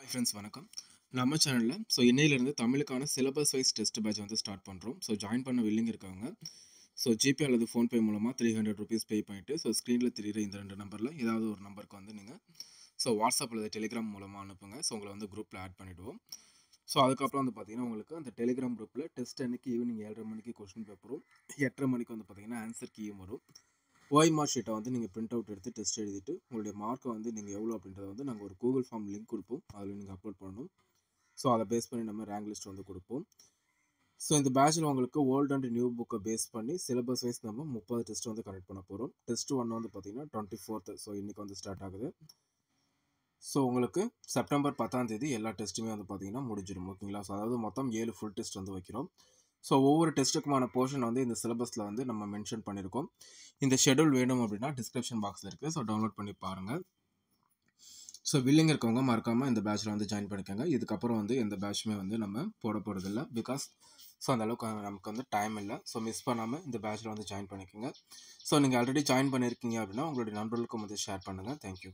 Friends வணக்கம். நம்ம சேனல்ல இன்னையிலிருந்து தமிழுக்கான syllabus wise test batch start பண்றோம். ஜாயின் பண்ண வில்லிங் இருக்கவங்க ஜிபே அல்லது ஃபோன்பே மூலமா ₹300 பே பண்ணிட்டு ஸ்க்ரீன்ல தெரியிற இந்த 2 நம்பர்ல ஏதாவது ஒரு நம்பருக்கு நீங்க வாட்ஸ்அப் அல்லது டெலிகிராம் மூலமா அனுப்புங்க. உங்கள குரூப்ல ஆட் பண்ணிடுவோம். அதுக்கப்புறம் பார்த்தீங்கன்னா, உங்களுக்கு அந்த டெலிகிராம் குரூப்ல டெஸ்ட் அன்னைக்கு ஈவினிங் 7:30 மணிக்கு கொஸ்டின் பேப்பரும், 8:30 மணிக்கு பார்த்தீங்கன்னா ஆன்சர் கீயும் வரும். ஓஎம்ஆர் ஷீட்டை நீங்கள் பிரிண்ட் அவுட் எடுத்து டெஸ்ட் எழுதிட்டு உங்களுடைய மார்க்கை நீங்கள் எவ்வளோ அப்படின்றத நாங்கள் ஒரு கூகுள் ஃபார்ம் லிங்க் கொடுப்போம். அதில் நீங்கள் அப்லோட் பண்ணணும். அதை பேஸ் பண்ணி நம்ம ரேங்க் லிஸ்ட் கொடுப்போம். இந்த பேட்சில் உங்களுக்கு ஓல்டு அண்ட் நியூ புக்கை பேஸ் பண்ணி சிலபஸ் வைஸ் நம்ம 30 டெஸ்ட் கனெக்ட் பண்ண போகிறோம். டெஸ்ட் 1 பார்த்தீங்கன்னா 24th இன்றைக்கி ஸ்டார்ட் ஆகுது. உங்களுக்கு செப்டம்பர் 10ஆம் தேதி எல்லா டெஸ்ட்டுமே பார்த்தீங்கன்னா முடிஞ்சிடும். ஓகேங்களா? அதாவது மொத்தம் 7 ஃபுல் டெஸ்ட் வைக்கிறோம். ஒவ்வொரு டெஸ்ட்டுக்குமான போர்ஷன் இந்த சிலபஸில் நம்ம மென்ஷன் பண்ணியிருக்கோம். இந்த ஷெடியூல் வேணும் அப்படின்னா டிஸ்கிரிப்ஷன் பாக்ஸில் இருக்குது. டவுன்லோட் பண்ணி பாருங்கள். வில்லிங் இருக்கவங்க மறக்காமல் இந்த பேட்சில் ஜாயின் பண்ணிக்கோங்க. இதுக்கப்புறம் எந்த பேட்சுமே நம்ம போட போகிறதில்ல. பிகாஸ் அந்த அளவுக்கு நமக்கு டைம் இல்லை. மிஸ் பண்ணாமல் இந்த பேட்சில் ஜாயின் பண்ணிக்கோங்க. நீங்கள் ஆல்ரெடி ஜாயின் பண்ணியிருக்கீங்க அப்படின்னா உங்களுடைய நண்பர்களுக்கும் ஷேர் பண்ணுங்கள். தேங்க்யூ.